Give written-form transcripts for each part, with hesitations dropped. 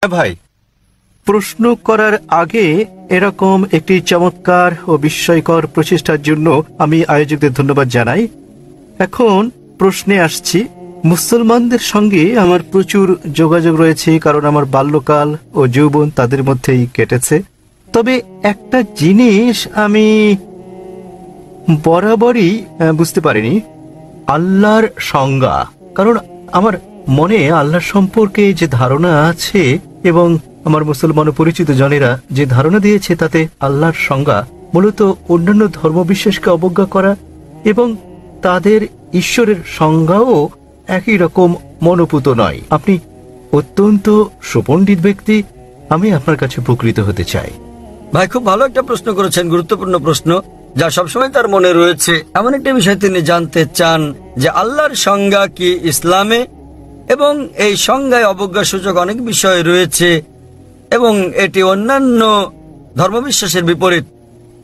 হ্যাঁ ভাই, প্রশ্ন করার আগে এরকম একটি চমৎকার ও বিস্ময়কর প্রচেষ্টার জন্য আমি আয়োজকদের ধন্যবাদ জানাই। এখন প্রশ্নে আসছি। মুসলমানদের সঙ্গে আমার প্রচুর যোগাযোগ রয়েছে, কারণ আমার বাল্যকাল ও যৌবন তাদের মধ্যেই কেটেছে। তবে একটা জিনিস আমি বরাবরই বুঝতে পারিনি, আল্লাহর সংজ্ঞা। কারণ আমার মনে আল্লাহর সম্পর্কে যে ধারণা আছে এবং আমার মুসলমান পরিচিত জনেরা যে ধারণা দিয়েছে, তাতে আল্লাহর সংজ্ঞা মূলত অন্যান্য ধর্মবিশ্বাসকে অবজ্ঞা করা এবং তাদের ঈশ্বরের সংজ্ঞাও একই রকম মনোপুত নয়। আপনি অত্যন্ত সুপণ্ডিত ব্যক্তি, আমি আপনার কাছে উপকৃত হতে চাই। ভাই, খুব ভালো একটা প্রশ্ন করেছেন, গুরুত্বপূর্ণ প্রশ্ন, যা সবসময় তার মনে রয়েছে। এমন একটা বিষয় তিনি জানতে চান যে আল্লাহর সংজ্ঞা কি ইসলামে, এবং এই সংজ্ঞায় অবজ্ঞাসূচক অনেক বিষয় রয়েছে এবং এটি অন্যান্য ধর্মবিশ্বাসের বিপরীত।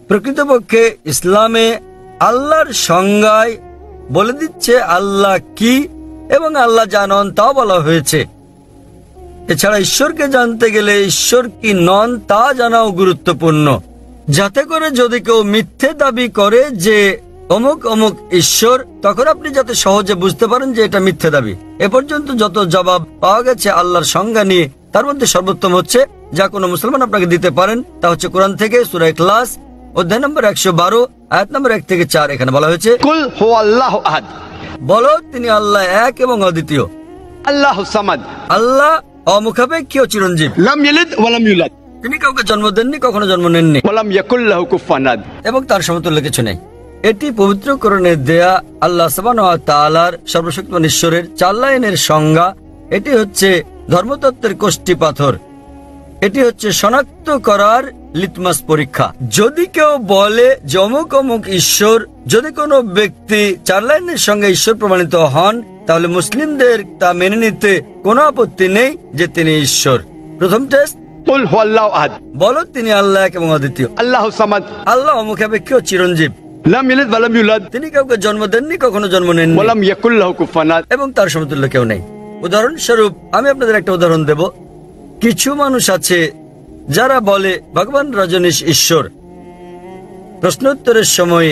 প্রকৃতপক্ষে ইসলামে আল্লাহর সংজ্ঞায় বলে দিচ্ছে আল্লাহ কি এবং আল্লাহ জানন তাও বলা হয়েছে। এছাড়া ঈশ্বরকে জানতে গেলে ঈশ্বর কি নন তা জানাও গুরুত্বপূর্ণ, যাতে করে যদি কেউ মিথ্যে দাবি করে যে অমুক অমুক ঈশ্বর, তখন আপনি যাতে সহজে বুঝতে পারেন যে এটা মিথ্যে দাবি। এ পর্যন্ত যত জবাব পাওয়া গেছে আল্লাহর সংজ্ঞা নিয়ে, তার মধ্যে সর্বোত্তম হচ্ছে যা কোনো মুসলমান আপনাকে দিতে পারেন, তা হচ্ছে কোরআন থেকে সূরা ইখলাস অধ্যায় নম্বর 112 আয়াত নম্বর 1 থেকে 4। এখানে বলা হয়েছে, কুল হুয়াল্লাহু আহাদ, বলো তিনি আল্লাহ এক এবং অদ্বিতীয়। আল্লাহুস সামাদ, আল্লাহ অমুখাপেক্ষী ও চিরঞ্জীব। লাম ইয়ালিদ ওয়া লাম ইউলাদ, তিনি কাউকে জন্ম দেননি, কখনো জন্ম নেননি, ওয়া লাম ইয়াকুল লাহু কুফুয়ান আহাদ, এবং তার সমতুল্য কিছু নেই। এটি পবিত্র কোরআনে দেয়া আল্লাহ সুবহানাহু ওয়া তাআলার সর্বশক্তিমান ঈশ্বরের 4 লাইনের সংজ্ঞা। এটি হচ্ছে ধর্মতত্ত্বের কোষ্ঠী পাথর, এটি হচ্ছে শনাক্ত করার লিটমাস পরীক্ষা। যদি কেউ বলে যে অমুক অমুক ঈশ্বর, যদি কোনো ব্যক্তি 4 লাইনের সঙ্গে ঈশ্বর প্রমাণিত হন, তাহলে মুসলিমদের তা মেনে নিতে কোনো আপত্তি নেই যে তিনি ঈশ্বর। প্রথম টেস্ট, কুল হুয়াল্লাহু আহাদ, বলো তিনি আল্লাহ এক এবং অদ্বিতীয়। আল্লাহুস সামাদ, আল্লাহ অমুখাপেক্ষী ও চিরঞ্জীব। লাম ইয়ালিদ ওয়া লাম ইউলাদ, তিনি কাউকে জন্ম দেননি, কখনো জন্ম নেননি, ওয়া লাম ইয়াকুল লাহু কুফুয়ান আহাদ, এবং তার সমতুল্য কেউ নেই। উদাহরণস্বরূপ আমি আপনাদের একটা উদাহরণ দেব। কিছু মানুষ আছে যারা বলে ভগবান রজনীশ ঈশ্বর। প্রশ্নোত্তরের সময়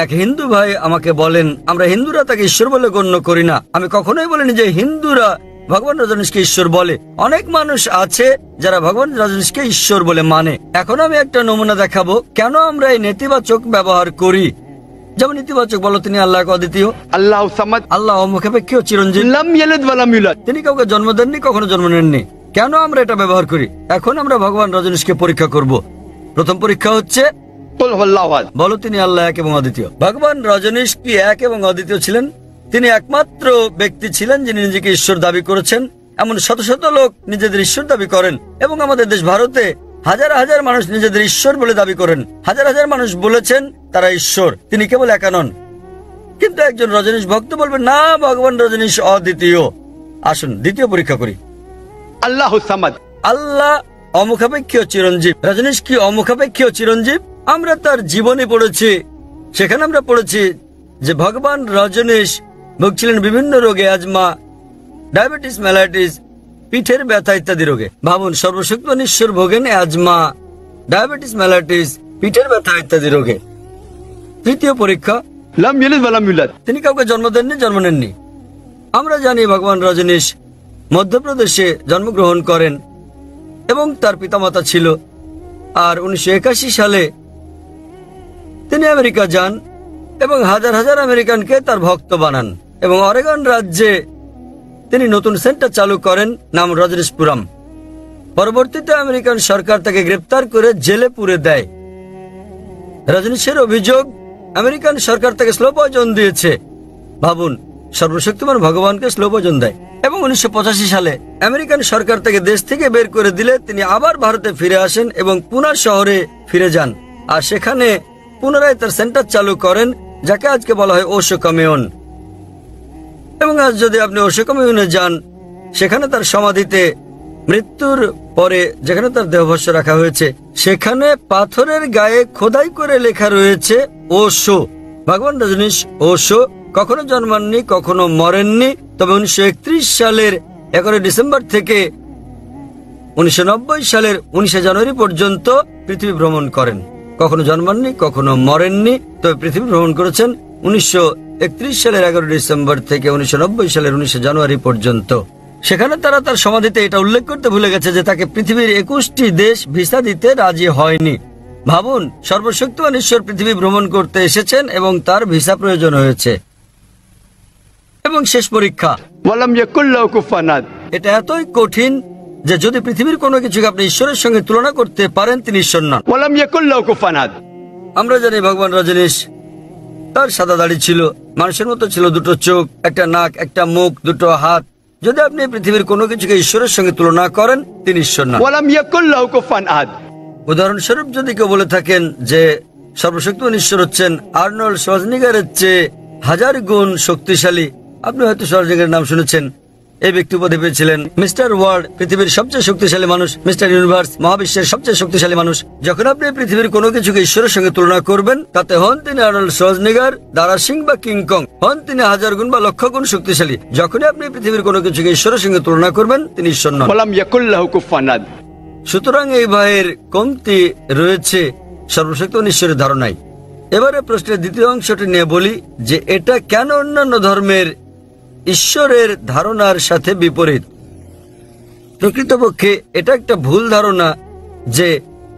এক হিন্দু ভাই আমাকে বলেন, আমরা হিন্দুরা তাকে ঈশ্বর বলে গণ্য করি না। আমি কখনোই বলিনি যে হিন্দুরা ভগবান রজনীশকে ঈশ্বর বলে। অনেক মানুষ আছে যারা ভগবান রজনীশকে ঈশ্বর বলে মানে। এখন আমি একটা নমুনা দেখাবো কেন আমরা এই নেতিবাচক ব্যবহার করি। যেমন ইতিবাচক, বলো তিনি আল্লাহ এক অদ্বিতীয়, আল্লাহুস সামাদ, আল্লাহ অমুখাপেক্ষী ও চিরঞ্জীব, লাম ইয়ালিদ ওয়া লাম ইউলাদ, তিনি কাউকে জন্ম দেননি, কখনো জন্ম নেননি। কেন আমরা এটা ব্যবহার করি? এখন আমরা ভগবান রজনীশকে পরীক্ষা করব। প্রথম পরীক্ষা হচ্ছে, কুল হুয়াল্লাহু আহাদ, বলো তিনি আল্লাহ এক এবং অদ্বিতীয়। ভগবান রজনীশ কি এক এবং অদ্বিতীয় ছিলেন? তিনি একমাত্র ব্যক্তি ছিলেন যিনি নিজেকে ঈশ্বর দাবি করেছেন। এমন শত শত লোক নিজেদের ঈশ্বর দাবি করেন, এবং আমাদের দেশ ভারতে হাজার হাজার মানুষ নিজেদের ঈশ্বর বলে দাবি করেন। হাজার হাজার মানুষ বলেছেন তারা ঈশ্বর, তিনি কেবল একা নন। কিন্তু একজন রজনীশ ভক্ত বলবে না, ভগবান রজনীশ অদ্বিতীয়। আসুন দ্বিতীয় পরীক্ষা করি। আল্লাহুস সামাদ, আল্লাহ অমুখাপেক্ষী ও চিরঞ্জীব। রজনীশ কি অমুখাপেক্ষী ও চিরঞ্জীব? আমরা তার জীবনী পড়েছি, সেখানে আমরা পড়েছি যে ভগবান রজনীশ ভুগছিলেন বিভিন্ন রোগে, অ্যাজমা, ডায়াবেটিস, ম্যালাইটিস, পিঠের ব্যথা ইত্যাদি রোগে। ভাবুন, সর্বশক্তিমান ঈশ্বর ভোগেন অ্যাজমা, ডায়াবেটিস, ম্যালাইটিস, পিঠের ব্যথা ইত্যাদি রোগে। তৃতীয় পরীক্ষা, লাম ইয়ালিদ ওয়া লাম ইউলাদ, তিনি কাউকে জন্ম দেননি, জন্ম নেননি। আমরা জানি ভগবান রজনীশ মধ্যপ্রদেশে জন্মগ্রহণ করেন এবং তার পিতামাতা ছিল। আর 1981 সালে তিনি আমেরিকা যান এবং হাজার হাজার আমেরিকানকে তার ভক্ত বানান, এবং অরেগন রাজ্যে তিনি নতুন সেন্টার চালু করেন, নাম রজনীশপুরম। পরবর্তীতে আমেরিকান সরকার তাকে গ্রেপ্তার করে জেলে পুরে দেয়। রজনীশের অভিযোগ, আমেরিকান সরকার তাকে স্লো পয়জন দিয়েছে। ভাবুন, সর্বশক্তিমান ভগবানকে স্লো পয়জন দেয়। এবং 1985 সালে আমেরিকান সরকার তাকে দেশ থেকে বের করে দিলে তিনি আবার ভারতে ফিরে আসেন এবং পুনা শহরে ফিরে যান, আর সেখানে পুনরায় তার সেন্টার চালু করেন, যাকে আজকে বলা হয় ওশো কমিউন। এবং আজ যদি আপনি ওশো কমিউনে যান, সেখানে তার সমাধিতে মৃত্যুর পরে যেখানে তার দেহভস্য রাখা হয়েছে, সেখানে পাথরের গায়ে খোদাই করে লেখা রয়েছে ওশো। ভগবান রজনীশ ওশো কখনো জন্মাননি, কখনো মরেননি। তবে 1931 সালের 11 ডিসেম্বর থেকে 1990 সালের 19 জানুয়ারি পর্যন্ত পৃথিবী ভ্রমণ করেন। কখনো জন্মাননি, কখনো মরেননি, তবে পৃথিবী ভ্রমণ করেছেন 1931 সালের 11 ডিসেম্বর থেকে 1990 সালের 19 জানুয়ারি পর্যন্ত। সেখানে তারা তার সমাধিতে এটা উল্লেখ করতে ভুলে গেছে যে তাকে পৃথিবীর 21টি দেশ ভিসা দিতে রাজি হয়নি। ভাবুন, সর্বশক্তিমান ঈশ্বর পৃথিবী ভ্রমণ করতে এসেছেন এবং তার ভিসা প্রয়োজন হয়েছে। এবং শেষ পরীক্ষা, ওয়ালাম ইয়াকুল লাহু কুফুয়ান আহাদ। এটা এতই কঠিন যে যদি পৃথিবীর কোনো কিছুকে আপনি ঈশ্বরের সঙ্গে তুলনা করতে পারেন, তিনি ঈশ্বর নন। ওয়ালাম ইয়াকুল লাহু কুফুয়ান আহাদ। আমরা জানি ভগবান রজনীশ, তার সাদা দাড়ি ছিল, মানুষের মতো ছিল, দুটো চোখ, একটা নাক, একটা মুখ, দুটো হাত। যদি আপনি পৃথিবীর কোনো কিছুকে ঈশ্বরের সঙ্গে তুলনা করেন, তিনি ঈশ্বর নন। ওয়ালাম ইয়াকুল লাহু কুফুয়ান আহাদ। উদাহরণস্বরূপ যদি কেউ বলে থাকেন যে সর্বশক্তিমান ঈশ্বর হচ্ছেন আর্নল্ড শোয়ার্জনেগারের চেয়ে 1000 গুণ শক্তিশালী, আপনি হয়তো শোয়ার্জনেগারের নাম শুনেছেন। এই ব্যক্তি উপাধি পেয়েছিলেন মিস্টার ওয়ার্ল্ড, পৃথিবীর সবচেয়ে শক্তিশালী মানুষ, মিস্টার ইউনিভার্স, মহাবিশ্বের সবচেয়ে শক্তিশালী মানুষ। যখন আপনি পৃথিবীর কোনো কিছুকে ঈশ্বরের সঙ্গে তুলনা করবেন, তাতে হন তিনি আর্নল্ড শোয়ার্জনেগার, দারা সিং বা কিংকং, হন তিনি 1000 গুণ বা লক্ষ গুণ শক্তিশালী। যখনই আপনি পৃথিবীর কোনো কিছুকে ঈশ্বরের সঙ্গে তুলনা করবেন, তিনি ঈশ্বর নন। ওয়ালাম ইয়াকুল লাহু কুফুয়ান আহাদ। সুতরাং এই ভয়ের কমতি রয়েছে সর্বশক্তিমান ঈশ্বরের ধারণায়। এবারে প্রশ্নের দ্বিতীয় অংশটি নিয়ে বলি যে এটা কেন অন্যান্য ধর্মের ঈশ্বরের ধারণার সাথে বিপরীত। প্রকৃতপক্ষে এটা একটা ভুল ধারণা যে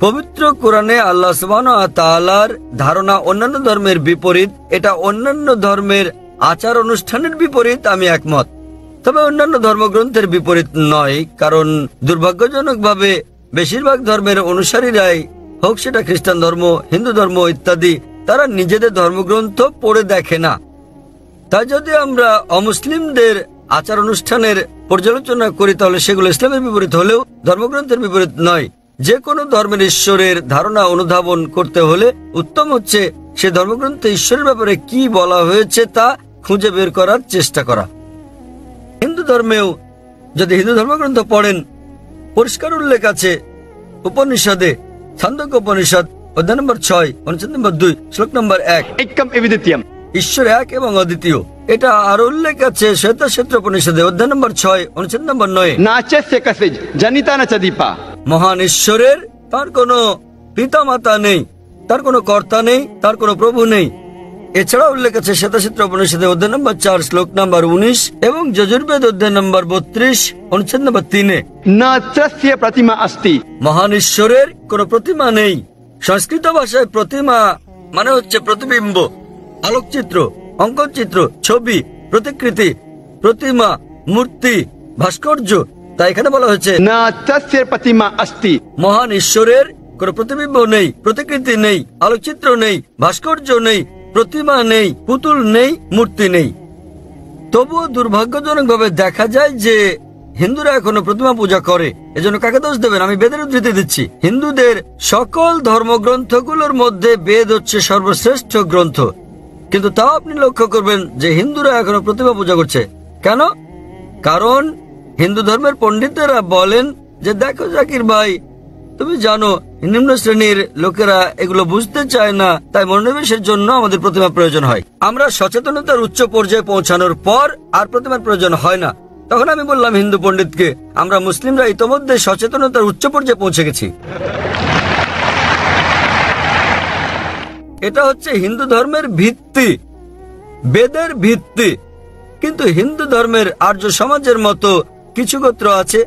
পবিত্র কোরআনে আল্লাহ সুবহানাহু ওয়া তাআলার ধারণা অন্যান্য ধর্মের বিপরীত। এটা অন্যান্য ধর্মের আচার অনুষ্ঠানের বিপরীত, আমি একমত। তবে অন্যান্য ধর্মগ্রন্থের বিপরীত নয়, কারণ দুর্ভাগ্যজনকভাবে বেশিরভাগ ধর্মের অনুসারীরাই, হোক সেটা খ্রিস্টান ধর্ম, হিন্দু ধর্ম ইত্যাদি, তারা নিজেদের ধর্মগ্রন্থ পড়ে দেখে না। তাই যদি আমরা অমুসলিমদের আচার অনুষ্ঠানের পর্যালোচনা করি, তাহলে সেগুলো ইসলামের বিপরীত হলেও ধর্মগ্রন্থের বিপরীত নয়। যে কোনো ধর্মের ঈশ্বরের ধারণা অনুধাবন করতে হলে উত্তম হচ্ছে সে ধর্মগ্রন্থে ঈশ্বরের ব্যাপারে কি বলা হয়েছে তা খুঁজে বের করার চেষ্টা করা। হিন্দু ধর্মেও যদি হিন্দু ধর্মগ্রন্থ পড়েন, পরিষ্কার উল্লেখ আছে উপনিষদে, ছান্দোক্য উপনিষদ অধ্যায় নম্বর 6, অনুচ্ছেদ নম্বর 2, শ্লোক নম্বর 1, একম এবিদিত্যম, ঈশ্বর এক এবং অদ্বিতীয়। এটা আর উল্লেখ আছে শ্বেতাক্ষেত্র উপনিষদে অধ্যায় নম্বর 6, অনুচ্ছেদ নম্বর 9, নাচস্য কসিজ জনিতা ন চদীপা। মহান ঈশ্বরের তার কোনো পিতা মাতা নেই, তার কোনো কর্তা নেই, তার কোনো প্রভু নেই। এছাড়া উল্লেখ আছে শ্বেতাক্ষেত্র উপনিষদে অধ্যায় নম্বর 4, শ্লোক নম্বর 19 এবং যজুর্বেদ অধ্যায় নম্বর 32, অনুচ্ছেদ নম্বর 3, না তস্য প্রতিমা অস্তি। মহান ঈশ্বরের কোনো প্রতিমা নেই। সংস্কৃত ভাষায় প্রতিমা মানে হচ্ছে প্রতিবিম্ব, আলোকচিত্র, অঙ্কনচিত্র, ছবি, প্রতিকৃতি, প্রতিমা, মূর্তি, ভাস্কর্য। তাই এখানে বলা হয়েছে না তস্য প্রতিমা অস্তি। মহান ঈশ্বরের কোনো প্রতিবিম্ব নেই, প্রতিকৃতি নেই, আলোকচিত্র নেই, ভাস্কর্য নেই, প্রতিমা নেই, পুতুল নেই, মূর্তি নেই। তবুও দুর্ভাগ্যজনকভাবে দেখা যায় যে হিন্দুরা এখনো প্রতিমা পূজা করে। এজন্য কাকে দোষ দেবেন? আমি বেদের উদ্ধৃতি দিচ্ছি। হিন্দুদের সকল ধর্মগ্রন্থগুলোর মধ্যে বেদ হচ্ছে সর্বশ্রেষ্ঠ গ্রন্থ, কিন্তু তাও আপনি লক্ষ্য করবেন যে হিন্দুরা এখনো প্রতিমা পূজা করছে। কেন? কারণ হিন্দু ধর্মের পণ্ডিতেরা বলেন যে দেখো জাকির ভাই, তুমি জানো নিম্ন শ্রেণীর লোকেরা এগুলো বুঝতে চায় না, তাই মনোনিবেশের জন্য আমাদের প্রতিমা প্রয়োজন হয়। আমরা সচেতনতার উচ্চ পর্যায়ে পৌঁছানোর পর আর প্রতিমার প্রয়োজন হয় না। তখন আমি বললাম হিন্দু পণ্ডিতকে, আমরা মুসলিমরা ইতোমধ্যে সচেতনতার উচ্চ পর্যায়ে পৌঁছে গেছি। এটা হচ্ছে হিন্দু ধর্মের ভিত্তি, বেদের ভিত্তি। কিন্তু হিন্দু ধর্মের আর্য সমাজের মতো কিছু গোত্র আছে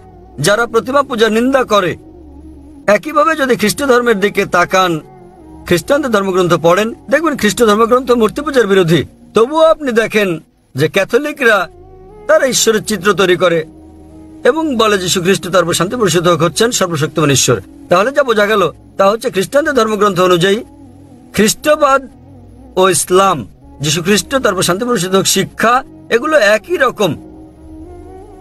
যারা প্রতিমা পূজার নিন্দা করে। একইভাবে যদি খ্রিস্ট ধর্মের দিকে তাকান, খ্রিস্টানদের ধর্মগ্রন্থ পড়েন, দেখবেন খ্রিস্ট ধর্মগ্রন্থ মূর্তি পূজার বিরোধী। তবুও আপনি দেখেন যে ক্যাথলিকরা তারা ঈশ্বরের চিত্র তৈরি করে এবং বলে যীশু খ্রিস্ট তারপর শান্তি পরিশোধক হচ্ছেন সর্বশক্তিমান ঈশ্বর। তাহলে যা বোঝা গেল তা হচ্ছে খ্রিস্টানদের ধর্মগ্রন্থ অনুযায়ী খ্রিস্টবাদ ও ইসলাম, যীশু খ্রিস্ট তারপর শান্তি পরিশোধক শিক্ষা, এগুলো একই রকম।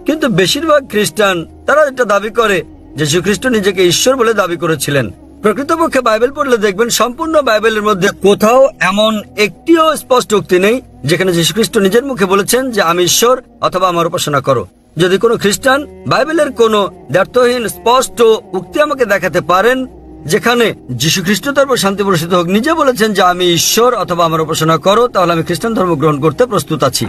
কিন্তু বেশিরভাগ খ্রিস্টান তারা এটা দাবি করে যে যীশু খ্রিস্ট নিজেকে ঈশ্বর বলে দাবি করেছিলেন। প্রকৃতপক্ষে বাইবেল পড়লে দেখবেন সম্পূর্ণ বাইবেলের মধ্যে কোথাও এমন একটিও স্পষ্ট উক্তি নেই যেখানে যীশু খ্রিস্ট নিজের মুখে বলেছেন যে আমি ঈশ্বর অথবা আমার উপাসনা করো। যদি কোনো খ্রিস্টান বাইবেলের কোনো দ্ব্যর্থহীন স্পষ্ট উক্তি আমাকে দেখাতে পারেন যেখানে যীশু খ্রিস্ট তারপর শান্তি বর্ষিত হোক নিজে বলেছেন যে আমি ঈশ্বর অথবা আমার উপাসনা করো, তাহলে আমি খ্রিস্টান ধর্ম গ্রহণ করতে প্রস্তুত আছি।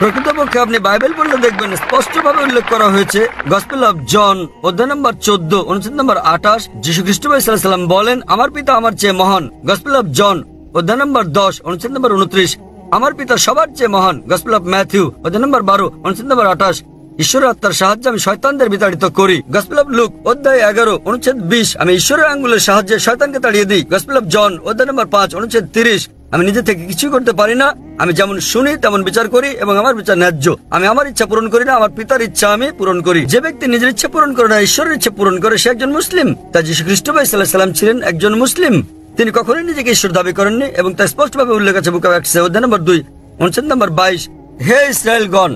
প্রকৃতপক্ষে আপনি বাইবেল পড়লে দেখবেন স্পষ্টভাবে উল্লেখ করা হয়েছে। গসপেল অফ জন অধ্যায় নম্বর 14 অনুচ্ছেদ নম্বর 28 যীশু খ্রিস্ট সাল্লাল্লাহু বলেন আমার পিতা আমার চেয়ে মহান। গসপেল অফ জন অধ্যায় নম্বর 10 অনুচ্ছেদ নম্বর 29 আমার পিতা সবার চেয়ে মহান। গসপেল অফ ম্যাথিউ অধ্যায় নম্বর 12 অনুচ্ছেদ নম্বর 28 ঈশ্বরের আত্মার সাহায্যে আমি শয়তানদের বিতাড়িত করি। গসপেল অফ লুক অধ্যায় 11 অনুচ্ছেদ 20 আমি ঈশ্বরের আঙ্গুলের সাহায্যে শয়তানকে তাড়িয়ে দিই। গসপেল অফ জন অধ্যায় নম্বর 5 অনুচ্ছেদ 30 আমি নিজে থেকে কিছু করতে পারি না, আমি যেমন শুনি তেমন বিচার করি এবং আমার বিচার ন্যায্য। আমি আমার ইচ্ছা পূরণ করি না, আমার পিতার ইচ্ছা আমি পূরণ করি। যে ব্যক্তি নিজের ইচ্ছা পূরণ করে না ঈশ্বরের ইচ্ছা পূরণ করে সে একজন মুসলিম। তাই যীশু খ্রিস্ট সাল্লাল্লাহু ছিলেন একজন মুসলিম। তিনি কখনোই নিজেকে ঈশ্বর দাবি করেননি এবং তা স্পষ্টভাবে উল্লেখ আছে বুক অফ অ্যাক্টস অধ্যায় নম্বর 2 অনুচ্ছেদ নম্বর 22 হে ইসরায়েলগণ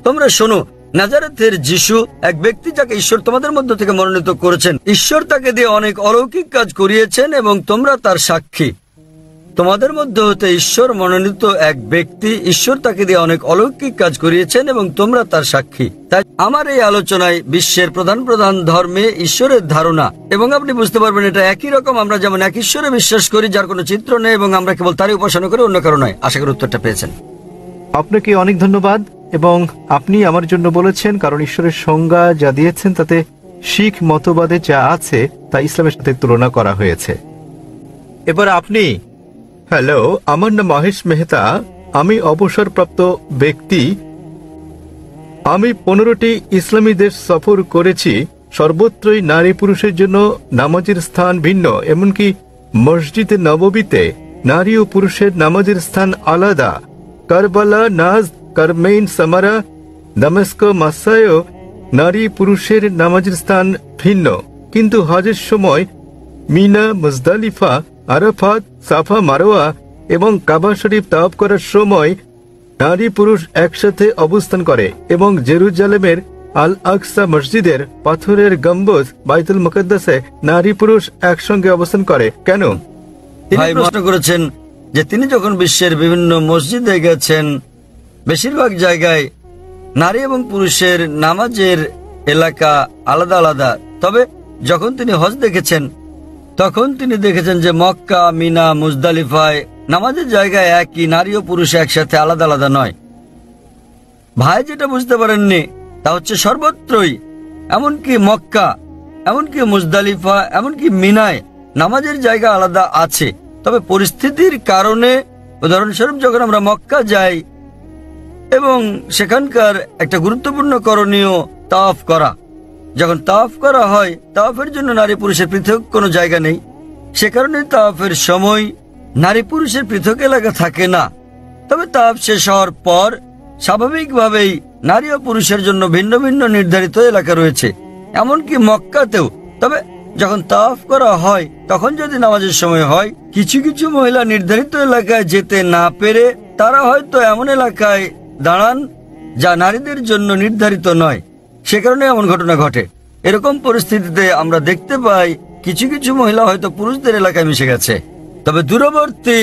তোমরা শোনো, নাজারেথের যিশু এক ব্যক্তি যাকে ঈশ্বর তোমাদের মধ্য থেকে মনোনীত করেছেন। ঈশ্বর তাকে দিয়ে অনেক অলৌকিক কাজ করিয়েছেন এবং তোমরা তার সাক্ষী। তোমাদের মধ্যে হতে ঈশ্বর মনোনীত এক ব্যক্তি, ঈশ্বর তাকে দিয়ে অনেক অলৌকিক কাজ করিয়েছেন এবং তোমরা তার সাক্ষী। তাই আমার এই আলোচনায় বিশ্বের প্রধান প্রধান ধর্মে ঈশ্বরের ধারণা, এবং আপনি বুঝতে পারবেন এটা একই রকম। আমরা যেমন এক ঈশ্বরে বিশ্বাস করি যার কোনো চিত্র নেই এবং আমরা কেবল তারই উপাসনা করি, অন্য কারো নয়। আশা করি উত্তরটা পেয়েছেন। আপনাকে অনেক ধন্যবাদ। এবং আপনি আমার জন্য বলেছেন, কারণ ঈশ্বরের সংজ্ঞা যা দিয়েছেন তাতে শিখ মতবাদে যা আছে তা ইসলামের সাথে তুলনা করা হয়েছে। এবার আপনি। হ্যালো, আমার নাম মহেশ মেহতা। আমি অবসরপ্রাপ্ত ব্যক্তি। আমি 15টি ইসলামী দেশ সফর করেছি। সর্বত্রই নারী পুরুষের জন্য নামাজের স্থান ভিন্ন। এমনকি মসজিদে নববীতে নারী ও পুরুষের নামাজের স্থান আলাদা। কারবালা, নাজ, কারমেইন, সামারা, দামেস্ক, মাসায়ও নারী পুরুষের নামাজের স্থান ভিন্ন। কিন্তু হজের সময় মিনা, মুজদালিফা, আরাফাত, সাফা, মারোয়া এবং কাবা শরীফ তাওয়াফ করার সময় নারী পুরুষ একসাথে অবস্থান করে এবং জেরুজালেমের আল আকসা মসজিদের পাথরের গম্বুজ বাইতুল মুকদ্দাসে নারী পুরুষ একসঙ্গে অবস্থান করে। কেন? ভাই প্রশ্ন করেছেন যে তিনি যখন বিশ্বের বিভিন্ন মসজিদে গেছেন, বেশিরভাগ জায়গায় নারী এবং পুরুষের নামাজের এলাকা আলাদা আলাদা। তবে যখন তিনি হজ দেখেছেন তখন তিনি দেখেছেন যে মক্কা, মিনা, মুজদালিফায় নামাজের জায়গায় একই, নারী ও পুরুষ একসাথে আলাদা আলাদা নয়। ভাই যেটা বুঝতে পারেননি তা হচ্ছে সর্বত্রই, এমনকি মক্কা, এমনকি মুজদালিফা, এমনকি মিনায় নামাজের জায়গা আলাদা আছে। তবে পরিস্থিতির কারণে, উদাহরণস্বরূপ যখন আমরা মক্কা যাই এবং সেখানকার একটা গুরুত্বপূর্ণ করণীয় তাওয়াফ করা, যখন তাওয়াফ করা হয় তাওয়াফের জন্য নারী পুরুষের পৃথক কোনো জায়গা নেই। সে কারণে তাওয়াফের সময় নারী পুরুষের পৃথক এলাকা থাকে না। তবে তাওয়াফ শেষ হওয়ার পর স্বাভাবিকভাবেই নারী ও পুরুষের জন্য ভিন্ন ভিন্ন নির্ধারিত এলাকা রয়েছে, এমনকি মক্কাতেও। তবে যখন তাওয়াফ করা হয় তখন যদি নামাজের সময় হয়, কিছু কিছু মহিলা নির্ধারিত এলাকায় যেতে না পেরে তারা হয়তো এমন এলাকায় দাঁড়ান যা নারীদের জন্য নির্ধারিত নয়। সে কারণে এমন ঘটনা ঘটে। এরকম পরিস্থিতিতে আমরা দেখতে পাই কিছু কিছু মহিলা হয়তো পুরুষদের এলাকায় মিশে গেছে। তবে দূরবর্তী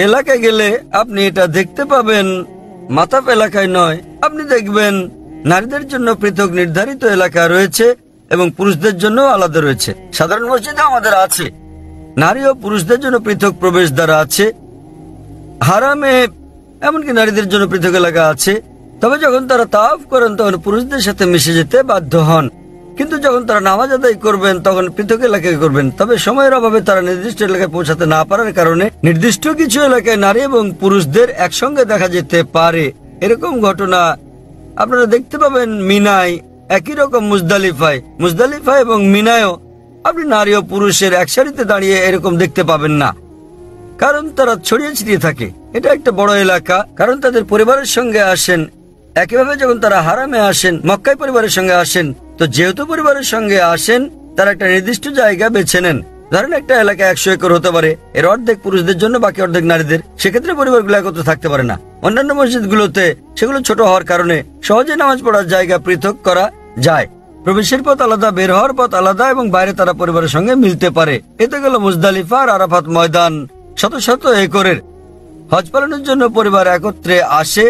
এলাকায় গেলে আপনি এটা দেখতে পাবেন, মাতাপ এলাকায় নয়। আপনি দেখবেন নারীদের জন্য পৃথক নির্ধারিত এলাকা রয়েছে এবং পুরুষদের জন্য আলাদা রয়েছে। সাধারণ মসজিদে আমাদের আছে, নারী ও পুরুষদের জন্য পৃথক প্রবেশদ্বার আছে। হারামে এমনকি নারীদের জন্য পৃথক এলাকা আছে। তবে যখন তারা তাওয়াফ করেন তখন পুরুষদের সাথে মিশে যেতে বাধ্য হন, কিন্তু যখন তারা নামাজ আদায় করবেন তখন পৃথক এলাকায় করবেন। তবে সময়ের অভাবে তারা নির্দিষ্ট এলাকায় পৌঁছাতে না পারার কারণে নির্দিষ্ট কিছু এলাকায় নারী এবং পুরুষদের একসঙ্গে দেখা যেতে পারে। এরকম ঘটনা আপনারা দেখতে পাবেন মিনায়, একই রকম মুজদালিফায় এবং মিনায়ও আপনি নারী ও পুরুষের এক সারিতে দাঁড়িয়ে এরকম দেখতে পাবেন না, কারণ তারা ছড়িয়ে ছিটিয়ে থাকে। এটা একটা বড় এলাকা, কারণ তাদের পরিবারের সঙ্গে আসেন। একইভাবে যখন তারা হারামে আসেন, মক্কায় পরিবারের সঙ্গে আসেন, তো যেহেতু পরিবারের সঙ্গে আসেন তারা একটা নির্দিষ্ট জায়গা বেছে নেন। ধরেন একটা এলাকা 100 একর হতে পারে, এর অর্ধেক পুরুষদের জন্য, বাকি অর্ধেক নারীদের। সেক্ষেত্রে পরিবারগুলো একত্র থাকতে পারে না। অন্যান্য মসজিদগুলোতে সেগুলো ছোট হওয়ার কারণে সহজে নামাজ পড়ার জায়গা পৃথক করা যায়। প্রবেশের পথ আলাদা, বের হওয়ার পথ আলাদা, এবং বাইরে তারা পরিবারের সঙ্গে মিলতে পারে। এতে গেল মুজদালিফা আর আরাফাত ময়দান শত শত একরের। হজ পালনের জন্য পরিবার একত্রে আসে।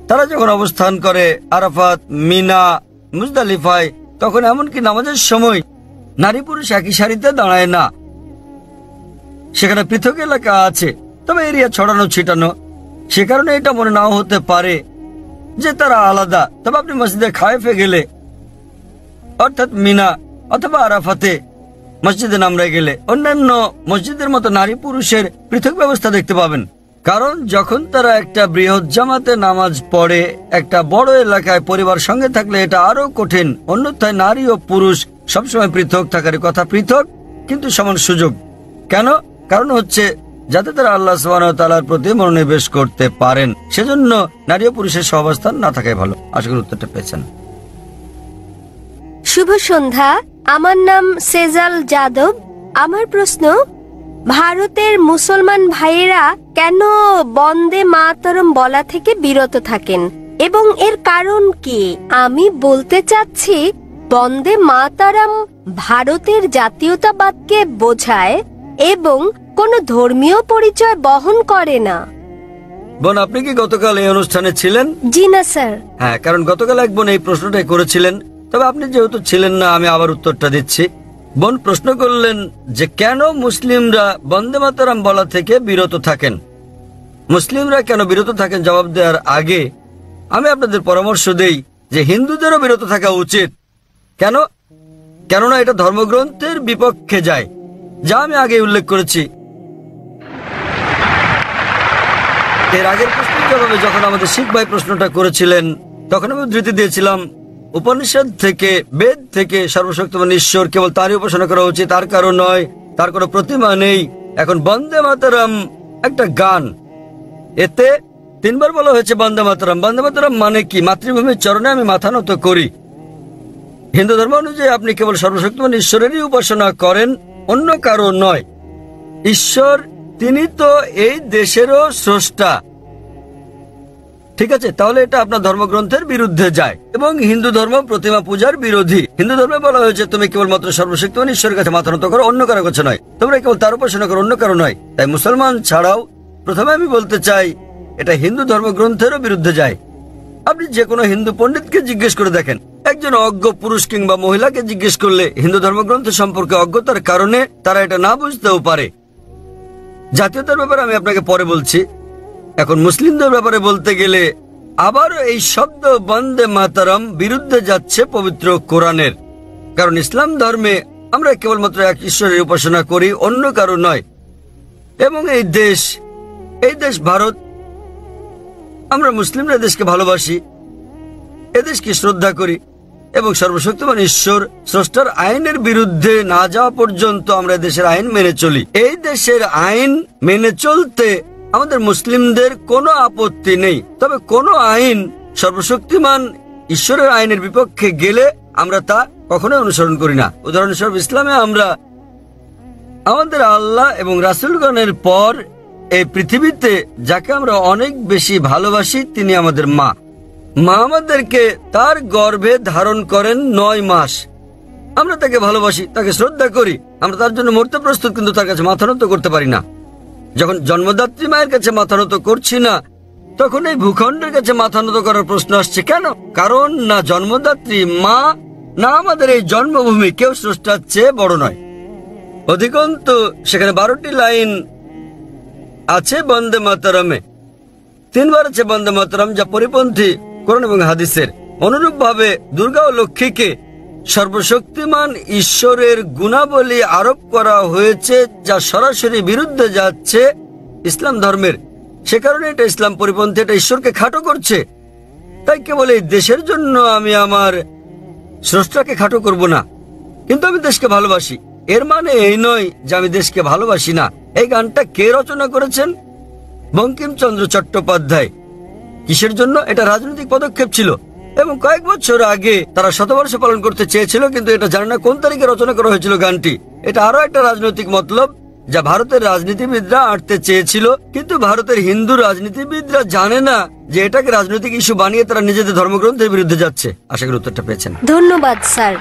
তারা যখন অবস্থান করে আরাফাত, মিনা, মুজদালিফায়, তখন এমনকি নামাজের সময় নারী পুরুষ একই সারিতে দাঁড়ায় না। সেখানে পৃথক এলাকা আছে, তবে এরিয়া ছড়ানো ছিটানো, সে কারণে এটা মনে নাও হতে পারে যে তারা আলাদা। তবে আপনি মসজিদে খায়েফে গেলে, অর্থাৎ মিনা অথবা আরাফাতে মসজিদে নামরায় গেলে অন্যান্য মসজিদের মতো নারী পুরুষের পৃথক ব্যবস্থা দেখতে পাবেন। কারণ যখন তারা একটা বৃহৎ জামাতে নামাজ পড়ে একটা বড় এলাকায় পরিবার সঙ্গে থাকলে এটা আরো কঠিন। অন্যথায় নারী ও পুরুষ সবসময় পৃথক থাকার কথা, পৃথক কিন্তু সমান সুযোগ। কেন? কারণ হচ্ছে যাতে তারা আল্লাহ সুবহানাহু ওয়া তাআলার প্রতি মনোনিবেশ করতে পারেন। সেজন্য নারী ও পুরুষের সহাবস্থান না থাকাই ভালো। আশা করি উত্তরটা পেয়েছেন। শুভ সন্ধ্যা, আমার নাম সেজাল যাদব। আমার প্রশ্ন, ভারতের মুসলমান ভাইয়েরা কেন বন্দে মাতরম বলা থেকে বিরত থাকেন এবং এর কারণ কি? আমি বলতে চাচ্ছি, বন্দে মাতরম ভারতের জাতীয়তাবাদকে বোঝায় এবং কোনো ধর্মীয় পরিচয় বহন করে না। বোন, আপনি কি গতকাল এই অনুষ্ঠানে ছিলেন? জি না স্যার। হ্যাঁ, কারণ গতকাল এক বোন এই প্রশ্নটাই করেছিলেন। তবে আপনি যেহেতু ছিলেন না, আমি আবার উত্তরটা দিচ্ছি। বোন প্রশ্ন করলেন যে কেন মুসলিমরা বন্দে মাতরম বলা থেকে বিরত থাকেন। মুসলিমরা কেন বিরত থাকেন জবাব দেওয়ার আগে আমি আপনাদের পরামর্শ দেই যে হিন্দুদেরও বিরত থাকা উচিত। কেন? কেননা এটা ধর্মগ্রন্থের বিপক্ষে যায়, যা আমি আগে উল্লেখ করেছি। এর আগের প্রশ্নের জবাবে যখন আমাদের শিখ ভাই প্রশ্নটা করেছিলেন, তখন আমি উদ্ধৃতি দিয়েছিলাম উপনিষদ থেকে, বেদ থেকে, সর্বশক্তিমান ঈশ্বর কেবল তারই উপাসনা করা উচিত, তার কারো নয়, তার কোনো প্রতিমা নেই। এখন বন্দে মাতরম একটা গান, এতে 3 বার বলা হয়েছে বন্দে মাতরম। বন্দে মাতরম মানে কি? মাতৃভূমির চরণে আমি মাথা নত করি। হিন্দু ধর্ম অনুযায়ী আপনি কেবল সর্বশক্তিমান ঈশ্বরেরই উপাসনা করেন, অন্য কারো নয়। ঈশ্বর তিনি তো এই দেশেরও স্রষ্টা। ঠিক আছে, তাহলে এটা আপনার ধর্মগ্রন্থের বিরুদ্ধে যায় এবং হিন্দু ধর্ম প্রতিমা পূজার বিরোধী। হিন্দু ধর্মে বলা হয়েছে তুমি কেবলমাত্র সর্বশক্তিমান ঈশ্বরের কাছে মাথা নত করো, অন্য কারো কাছে নয়। তোমরা কেবল তার উপাসনা করো, অন্য কারো নয়। তাই মুসলমান ছাড়াও প্রথমে আমি বলতে চাই এটা হিন্দু ধর্মগ্রন্থেরও বিরুদ্ধে যায়। আপনি যে কোনো হিন্দু পণ্ডিতকে জিজ্ঞেস করে দেখেন, একজন অজ্ঞ পুরুষ কিংবা মহিলাকে জিজ্ঞেস করলে হিন্দু ধর্মগ্রন্থ সম্পর্কে অজ্ঞতার কারণে তারা এটা না বুঝতেও পারে। জাতীয়তার ব্যাপারে আমি আপনাকে পরে বলছি। এখন মুসলিমদের ব্যাপারে বলতে গেলে আবারও এই শব্দ বন্দে মাতরম বিরুদ্ধে যাচ্ছে পবিত্র কোরআনের। কারণ ইসলাম ধর্মে আমরা কেবলমাত্র এক ঈশ্বরের উপাসনা করি, অন্য কারো নয়। এবং এই দেশ ভারত, আমরা মুসলিমরা দেশকে ভালোবাসি, এদেশকে শ্রদ্ধা করি এবং সর্বশক্তিমান ঈশ্বর স্রষ্টার আইনের বিরুদ্ধে না যাওয়া পর্যন্ত আমরা দেশের আইন মেনে চলি। এই দেশের আইন মেনে চলতে আমাদের মুসলিমদের কোনো আপত্তি নেই। তবে কোনো আইন সর্বশক্তিমান ঈশ্বরের আইনের বিপক্ষে গেলে আমরা তা কখনোই অনুসরণ করি না। উদাহরণস্বরূপ ইসলামে আমরা আমাদের আল্লাহ এবং রাসূলগণের পর এই পৃথিবীতে যাকে আমরা অনেক বেশি ভালোবাসি তিনি আমাদের মা। মা আমাদেরকে তার গর্ভে ধারণ করেন 9 মাস। আমরা তাকে ভালোবাসি, তাকে শ্রদ্ধা করি, আমরা তার জন্য মরতে প্রস্তুত, কিন্তু তার কাছে মাথা নত করতে পারি না। যখন জন্মদাত্রী মায়ের কাছে মাথা নত করছি না, তখন এই ভূখণ্ডের কাছে মাথা নত করার প্রশ্ন আসছে কেন? কারণ না জন্মদাত্রী মা না আমাদের এই জন্মভূমি কেউ স্রষ্টার চেয়ে বড় নয়। অধিকন্তু সেখানে 12টি লাইন আছে বন্দে মাতরমে, 3 বার আছে বন্দে মাতরম, যা পরিপন্থী কোরআন এবং হাদিসের। অনুরূপ ভাবে দুর্গা ও লক্ষ্মীকে সর্বশক্তিমান ঈশ্বরের গুণাবলী আরোপ করা হয়েছে, যা সরাসরি বিরুদ্ধে যাচ্ছে ইসলাম ধর্মের। সে কারণে এটা ইসলাম পরিপন্থী, এটা ঈশ্বরকে খাটো করছে। তাই কেবল এই দেশের জন্য আমি আমার স্রষ্টাকে খাটো করব না, কিন্তু আমি দেশকে ভালোবাসি। এর মানে এই নয় যে আমি দেশকে ভালোবাসি না। এই গানটা কে রচনা করেছেন? বঙ্কিমচন্দ্র চট্টোপাধ্যায়। কিসের জন্য? এটা রাজনৈতিক পদক্ষেপ ছিল এবং কয়েক বছর আগে তারা শতবর্ষ পালন করতে চেয়েছিল, কিন্তু এটা জানে না কোন তারিখে রচনা করা হয়েছিল গানটি। এটা আরো একটা রাজনৈতিক মতলব যা ভারতের রাজনীতিবিদরা আঁটতে চেয়েছিল, কিন্তু ভারতের হিন্দু রাজনীতিবিদরা জানে না যে এটাকে রাজনৈতিক ইস্যু বানিয়ে তারা নিজেদের ধর্মগ্রন্থের বিরুদ্ধে যাচ্ছে। আশা করি উত্তরটা পেয়েছেন। ধন্যবাদ স্যার।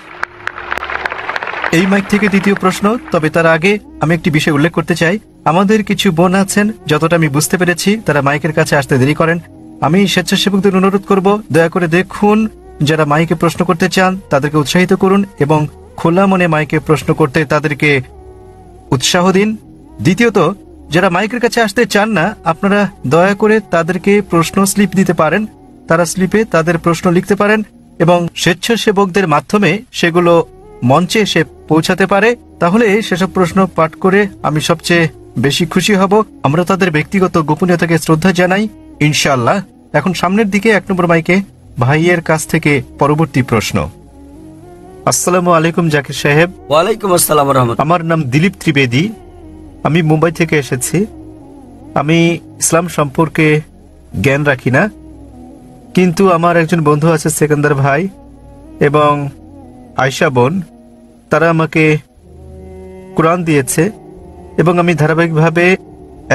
এই মাইক থেকে দ্বিতীয় প্রশ্ন, তবে তার আগে আমি একটি বিষয় উল্লেখ করতে চাই। আমাদের কিছু বোন আছেন, যতটা আমি বুঝতে পেরেছি তারা মাইকের কাছে আসতে দেরি করেন। আমি স্বেচ্ছাসেবকদের অনুরোধ করব, দয়া করে দেখুন যারা মাইকে প্রশ্ন করতে চান তাদেরকে উৎসাহিত করুন এবং খোলা মনে মাইকে প্রশ্ন করতে তাদেরকে উৎসাহ দিন। দ্বিতীয়ত, যারা মাইকের কাছে আসতে চান না, আপনারা দয়া করে তাদেরকে প্রশ্ন স্লিপ দিতে পারেন। তারা স্লিপে তাদের প্রশ্ন লিখতে পারেন এবং স্বেচ্ছাসেবকদের মাধ্যমে সেগুলো মঞ্চে এসে পৌঁছাতে পারে। তাহলে সেসব প্রশ্ন পাঠ করে আমি সবচেয়ে বেশি খুশি হব। আমরা তাদের ব্যক্তিগত গোপনীয়তাকে শ্রদ্ধা জানাই ইনশাআল্লাহ। এখন সামনের দিকে 1 নম্বর মাইকে ভাইয়ের কাছ থেকে পরবর্তী প্রশ্ন। আসসালামু আলাইকুম জাকির সাহেব। ওয়ালাইকুম আসসালাম রহমতুল্লাহ। আমার নাম দিলীপ ত্রিবেদী। আমি মুম্বাই থেকে এসেছি। আমি ইসলাম সম্পর্কে জ্ঞান রাখি না, কিন্তু আমার একজন বন্ধু আছে সেকেন্দার ভাই এবং আয়শা বোন, তারা আমাকে কোরআন দিয়েছে এবং আমি ধারাবাহিকভাবে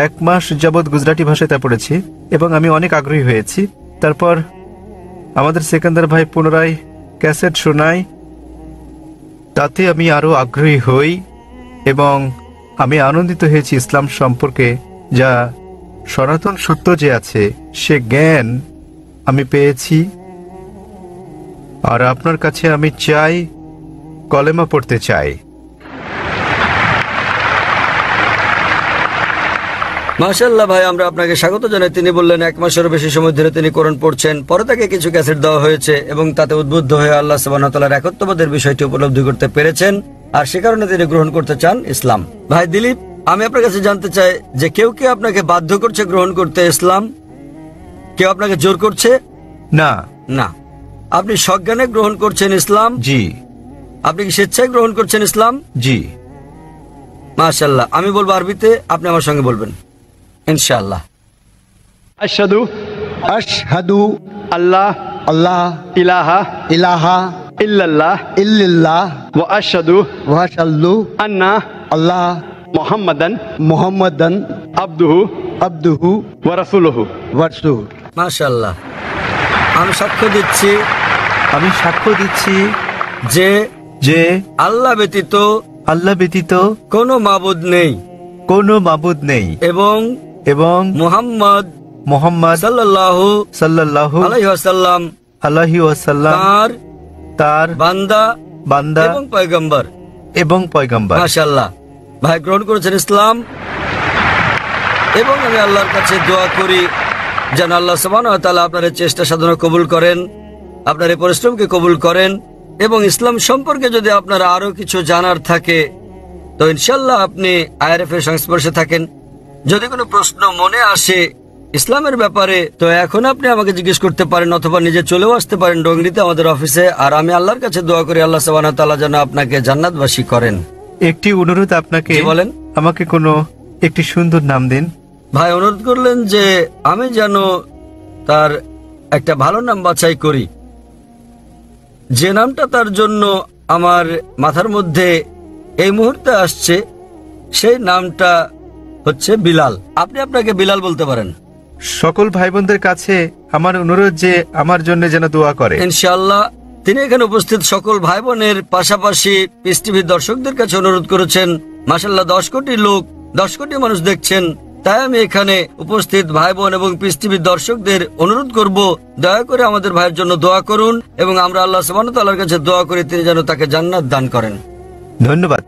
1 মাস যাবৎ গুজরাটি ভাষায় তা পড়েছি এবং আমি অনেক আগ্রহী হয়েছি। তারপর আমাদের সেকেন্দার ভাই পুনরায় ক্যাসেট শোনায়, তাতে আমি আরো আগ্রহী হই এবং আমি আনন্দিত হয়েছি ইসলাম সম্পর্কে, যা সনাতন সত্য যে আছে সে জ্ঞান আমি পেয়েছি। আর আপনার কাছে আমি চাই, কলেমা পড়তে চাই। মাশাআল্লাহ ভাই, আমরা আপনাকে স্বাগত জানাই। তিনি বললেন 1 মাসেরও বেশি সময় ধরে তিনি কোরআন পড়ছেন। পরে তাকে কিছু ক্যাসেট দেওয়া হয়েছে এবং তাতে উদ্বুদ্ধ হয়ে আল্লাহ সুবহানাহু ওয়া তাআলার একত্ববাদের বিষয়টি উপলব্ধি করতে পেরেছেন, আর সে কারণে তিনি গ্রহণ করতে চান ইসলাম। ভাই দিলীপ, আমি আপনার কাছে জানতে চাই যে কেউ কি আপনাকে বাধ্য করছে গ্রহণ করতে ইসলাম? কেউ আপনাকে জোর করছে? না। না, আপনি সজ্ঞানে গ্রহণ করছেন ইসলাম? জি। আপনি কি স্বেচ্ছায় গ্রহণ করছেন ইসলাম? জি। মাশাআল্লাহ। আমি বলবো আরবিতে, আপনি আমার সঙ্গে বলবেন ইনশাআল্লাহ। अशहदु अशहदु अल्लाह अल्लाह इलाहा इलाहा इल्लल्लाह इल्लल्लाह व अशहदु व अशहदु अन्ना अल्लाह मुहम्मदन मुहम्मदन अब्दुहु अब्दुहु व रसूलुहु व रसूल। মাশাআল্লাহ। আমি সাক্ষ্য দিচ্ছি যে যে আল্লাহ ব্যতীত আল্লাহ ব্যতীত কোনো মাবুদ নেই কোনো মাবুদ নেই এবং মুহাম্মদ মুহাম্মদ সাল্লাল্লাহু আলাইহি ওয়াসাল্লাম আলাইহি ওয়াসাল্লাম তার বান্দা এবং পয়গম্বর। মাশাআল্লাহ। ভাই গ্রহণ করেছেন ইসলাম এবং আমি আল্লাহর কাছে দোয়া করি যেন আল্লাহ সুবহানাহু ওয়া তাআলা আপনার চেষ্টা সাধনা কবুল করেন, আপনার এই পরিশ্রমকে কবুল করেন, এবং ইসলাম সম্পর্কে যদি আপনার আরো কিছু জানার থাকে তো ইনশাআল্লাহ আপনি আইআরএফ এর সংস্পর্শে থাকেন। যদি কোনো প্রশ্ন মনে আসে ইসলামের ব্যাপারে তো এখন আপনি আমাকে জিজ্ঞেস করতে পারেন, অথবা নিজে চলেও আসতে পারেন ডোংরিতে আমাদের অফিসে। আর আমি আল্লাহর কাছে দোয়া করি আল্লাহ সুবহানাহু ওয়া তাআলা যেন আপনাকে জান্নাতবাসী করেন। একটি অনুরোধ আপনাকে, বলেন। আমাকে কোনো একটি সুন্দর নাম দিন। ভাই অনুরোধ করলেন যে আমি যেন তার একটা ভালো নাম বাছাই করি। যে নামটা তার জন্য আমার মাথার মধ্যে এই মুহূর্তে আসছে সেই নামটা হচ্ছে বিলাল। আপনি আপনাকে বিলাল বলতে পারেন। সকল ভাই বোনদের কাছে আমার অনুরোধ যে আমার জন্য যেন দোয়া করে ইনশাআল্লাহ। তিনি এখানে উপস্থিত সকল ভাই বোনের পাশাপাশি পিস টিভির দর্শকদের কাছে অনুরোধ করেছেন। মাশাআল্লাহ 10 কোটি লোক, 10 কোটি মানুষ দেখছেন, তাই আমি এখানে উপস্থিত ভাই বোন এবং পিস টিভির দর্শকদের অনুরোধ করব দয়া করে আমাদের ভাইয়ের জন্য দোয়া করুন এবং আমরা আল্লাহ সুবহানাহু ওয়া তাআলার কাছে দোয়া করি তিনি যেন তাকে জান্নাত দান করেন। ধন্যবাদ।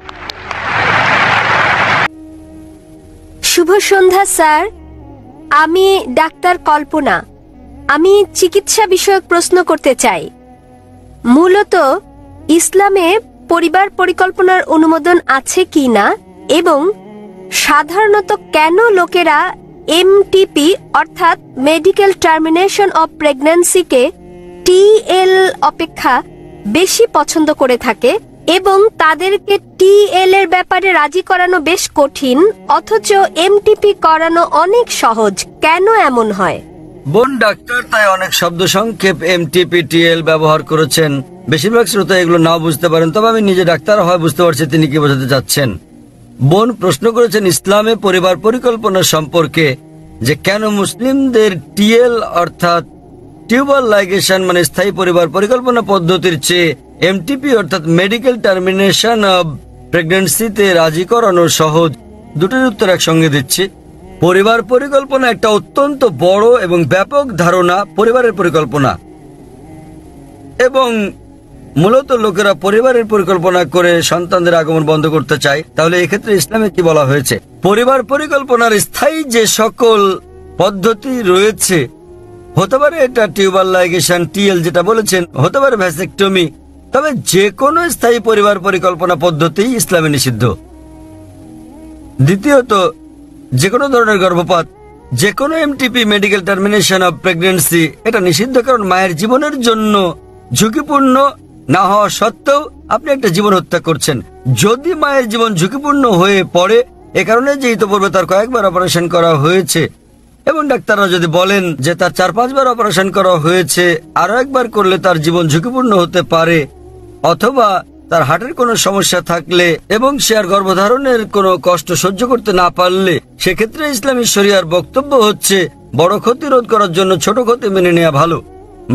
শুভ সন্ধ্যা স্যার, আমি ডাক্তার কল্পনা। আমি চিকিৎসা বিষয়ক প্রশ্ন করতে চাই। মূলত ইসলামে পরিবার পরিকল্পনার অনুমোদন আছে কি না, এবং সাধারণত কেন লোকেরা এমটিপি অর্থাৎ মেডিকেল টার্মিনেশন অফ প্রেগন্যান্সিকে টিএল অপেক্ষা বেশি পছন্দ করে থাকে, এবং তাদেরকে টিএল এর ব্যাপারে রাজি করানো বেশ কঠিন, অথচ এমটিপি করানো অনেক সহজ। কেন এমন হয়? বোন ডাক্তার তাই অনেক শব্দ সংক্ষেপ এমটিপিটিএল ব্যবহার করেছেন। বেশিরভাগ শ্রোতা এগুলো নাও বুঝতে পারেন, তবে আমি নিজে ডাক্তার হয় বুঝতে পারছি তিনি কি বোঝাতে চাচ্ছেন। বোন প্রশ্ন করেছেন ইসলামে পরিবার পরিকল্পনা সম্পর্কে, যে কেন মুসলিমদের টিএল অর্থাৎ টিউবার লাইগেশন মানে স্থায়ী পরিবার পরিকল্পনা পদ্ধতির চেয়ে এমটিপি অর্থাৎ মেডিকেল টার্মিনেশন অব প্রেগন্যান্সিতে রাজি করানো সহজ। দুটোর উত্তর একসঙ্গে দিচ্ছি। পরিবার পরিকল্পনা একটা অত্যন্ত বড় এবং ব্যাপক ধারণা, পরিবারের পরিকল্পনা, এবং মূলত লোকেরা পরিবারের পরিকল্পনা করে সন্তানদের আগমন বন্ধ করতে চায়, তাহলে এক্ষেত্রে ইসলামে কি বলা হয়েছে? পরিবার পরিকল্পনার স্থায়ী যে সকল পদ্ধতি রয়েছে, হতে পারে এটা টিউবার লাইগেশন, টিএল যেটা বলেছেন, হতে পারে ভ্যাসেক্টমি, তবে যে কোনো স্থায়ী পরিবার পরিকল্পনা পদ্ধতি ইসলামে নিষিদ্ধ। দ্বিতীয়ত, যে কোনো ধরনের গর্ভপাত, যে কোনো MTP medical termination of pregnancy এটা নিষিদ্ধ, কারণ মায়ের জীবনের জন্য ঝুঁকিপূর্ণ না হওয়া সত্ত্বেও আপনি একটা জীবন হত্যা করছেন। যদি মায়ের জীবন ঝুঁকিপূর্ণ হয়ে পড়ে, এ কারণে যে ইতোপূর্বে তার কয়েকবার অপারেশন করা হয়েছে এবং ডাক্তাররা যদি বলেন যে তার 4-5 বার অপারেশন করা হয়েছে, আরো একবার করলে তার জীবন ঝুঁকিপূর্ণ হতে পারে, অথবা তার হার্টের কোনো সমস্যা থাকলে এবং সে আর গর্ভধারণের কোনো কষ্ট সহ্য করতে না পারলে, সেক্ষেত্রে ইসলামী শরিয়ার বক্তব্য হচ্ছে বড় ক্ষতি রোধ করার জন্য ছোট ক্ষতি মেনে নেওয়া ভালো।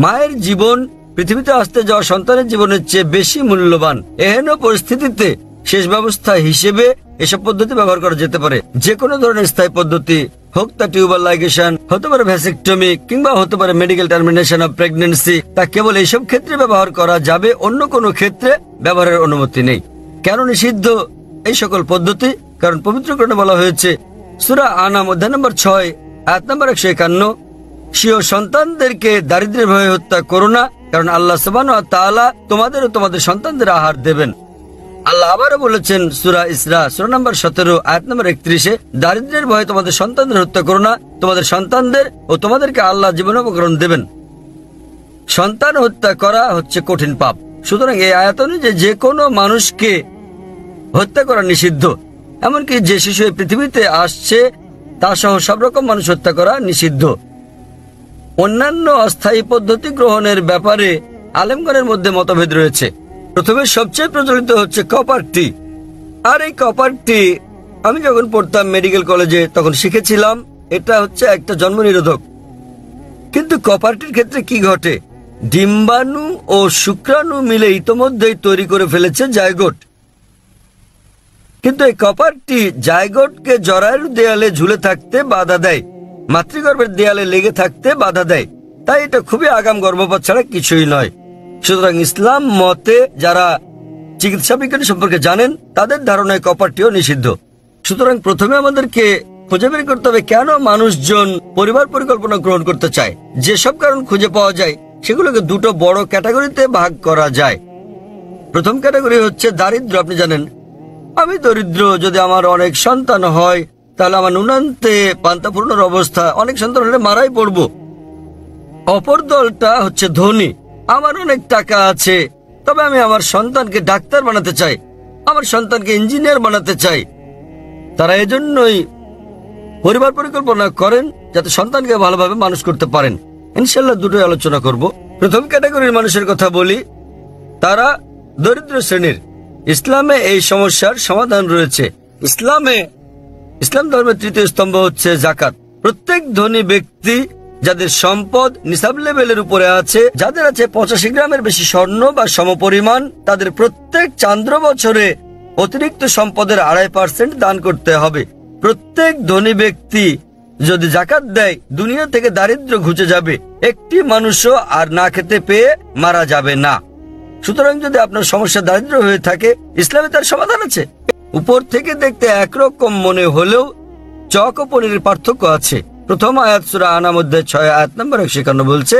মায়ের জীবন পৃথিবীতে আসতে যাওয়া সন্তানের জীবনের চেয়ে বেশি মূল্যবান। এহেন পরিস্থিতিতে শেষ ব্যবস্থা হিসেবে এসব পদ্ধতি ব্যবহার করা যেতে পারে। যে কোনো ধরনের স্থায়ী পদ্ধতি হোক, তা টিউবার লাইগেশন, হতে পারে ভ্যাসেক্টমি, কিংবা হতে পারে মেডিকেল টার্মিনেশন অফ প্রেগন্যান্সি, তা কেবল এইসব ক্ষেত্রে ব্যবহার করা যাবে, অন্য কোনো ক্ষেত্রে ব্যবহারের অনুমতি নেই। কেন নিষিদ্ধ এই সকল পদ্ধতি? কারণ পবিত্র কোরআনে বলা হয়েছে, সূরা আনাম অধ্যায় নম্বর 6 আয়াত নম্বর 151, স্বীয় সন্তানদেরকে দারিদ্র্যের ভয়ে হত্যা করো না, কারণ আল্লাহ সুবহানাহু ওয়া তাআলা তোমাদের ও তোমাদের সন্তানদের আহার দেবেন। আল্লাহ আবারও বলেছেন সূরা ইসরা সূরা নম্বর 17 আয়াত নম্বর 31, দারিদ্র্যের ভয়ে তোমাদের সন্তানদের হত্যা করো না, তোমাদের সন্তানদের ও তোমাদেরকে আল্লাহ জীবনোপকরণ দেবেন। সন্তান হত্যা করা হচ্ছে কঠিন পাপ। সুতরাং এই আয়াত অনুযায়ী যে কোনো মানুষকে হত্যা করা নিষিদ্ধ, এমনকি যে শিশু এই পৃথিবীতে আসছে তা সহ সব রকম মানুষ হত্যা করা নিষিদ্ধ। অন্যান্য অস্থায়ী পদ্ধতি গ্রহণের ব্যাপারে আলেমগণের মধ্যে মতভেদ রয়েছে। প্রথমে সবচেয়ে প্রচলিত হচ্ছে কপার টি। আর এই কপার টি আমি যখন পড়তাম মেডিকেল কলেজে তখন শিখেছিলাম এটা হচ্ছে একটা জন্ম নিরোধক। কিন্তু কপার টির ক্ষেত্রে কি ঘটে? ডিম্বাণু ও শুক্রাণু মিলে ইতোমধ্যেই তৈরি করে ফেলেছে জাইগোট। কিন্তু এই কপার টি জাইগোটকে জরায়ুর দেয়ালে ঝুলে থাকতে বাধা দেয়, মাতৃগর্ভের দেয়ালে লেগে থাকতে বাধা দেয়। তাই এটা খুবই আগাম গর্ভপাত ছাড়া কিছুই নয়। সুতরাং ইসলাম মতে যারা চিকিৎসা বিজ্ঞান সম্পর্কে জানেন তাদের ধারণায় কপারটিও নিষিদ্ধ। সুতরাং প্রথমে আমাদেরকে খুঁজে বের করতে হবে কেন মানুষজন পরিবার পরিকল্পনা গ্রহণ করতে চায়। যেসব কারণ খুঁজে পাওয়া যায় সেগুলোকে দুটো বড় ক্যাটাগরিতে ভাগ করা যায়। প্রথম ক্যাটাগরি হচ্ছে দারিদ্র্য। আপনি জানেন আমি দরিদ্র, যদি আমার অনেক সন্তান হয় তাহলে আমার নুনান্তে পান্তাপূর্ণর অবস্থা, অনেক সন্তান হলে মারাই পড়ব। অপর দলটা হচ্ছে ধনী, আমার অনেক টাকা আছে, তবে আমি আমার সন্তানকে ডাক্তার বানাতে চাই, আমার সন্তানকে ইঞ্জিনিয়ার বানাতে চাই। তারা এজন্যই পরিবার পরিকল্পনা করেন যাতে সন্তানকে ভালোভাবে মানুষ করতে পারেন। ইনশাল্লাহ দুটোই আলোচনা করব। প্রথম ক্যাটাগরির মানুষের কথা বলি, তারা দরিদ্র শ্রেণীর। ইসলামে এই সমস্যার সমাধান রয়েছে। ইসলাম ধর্মের তৃতীয় স্তম্ভ হচ্ছে জাকাত। প্রত্যেক ধনী ব্যক্তি যাদের সম্পদ নিসাব লেভেলের উপরে আছে, যাদের আছে 85 গ্রামের বেশি স্বর্ণ বা সমপরিমাণ, তাদের প্রত্যেক চান্দ্র বছরে অতিরিক্ত সম্পদের 2.5% দান করতে হবে। প্রত্যেক ধনী ব্যক্তি যদি জাকাত দেয় দুনিয়া থেকে দারিদ্র্য ঘুচে যাবে, একটি মানুষও আর না খেতে পেয়ে মারা যাবে না। সুতরাং যদি আপনার সমস্যা দারিদ্র্য হয়ে থাকে, ইসলামে তার সমাধান আছে। উপর থেকে দেখতে একরকম মনে হলেও চক ও পনিরের পার্থক্য আছে। প্রথম আয়াত সূরা আনাম অধ্যায় 6 আয়াত নম্বর 151 বলছে,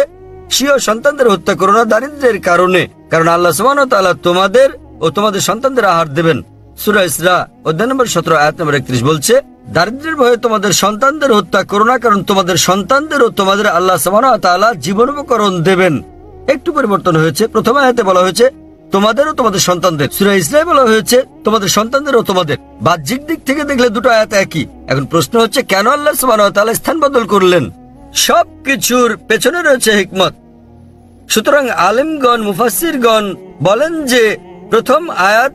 স্বীয় সন্তানদের হত্যা করো না দারিদ্র্যের কারণে, কারণ আল্লাহ সুবহানাহু ওয়া তাআলা তোমাদের ও তোমাদের সন্তানদের আহার দেবেন। সূরা ইসরা অধ্যায় নম্বর 17 আয়াত নম্বর 31 বলছে, দারিদ্র্যের ভয়ে তোমাদের সন্তানদের হত্যা করো না, কারণ তোমাদের সন্তানদের ও তোমাদের আল্লাহ সুবহানাহু ওয়া তাআলা জীবনোপকরণ দেবেন। একটু পরিবর্তন হয়েছে। প্রথম আয়াতে বলা হয়েছে তোমাদের ও তোমাদের সন্তানদের, সূরা ইসরায় বলা হয়েছে তোমাদের সন্তানদের ও তোমাদের। বাহ্যিক দিক থেকে দেখলে দুটো আয়াত একই। এখন প্রশ্ন হচ্ছে কেন আল্লাহ সুবহানাহু ওয়া তাআলা স্থান বদল করলেন? সবকিছুর পেছনে রয়েছে হিকমত। সুতরাং আলেমগণ মুফাসসিরগণ বলেন যে প্রথম আয়াত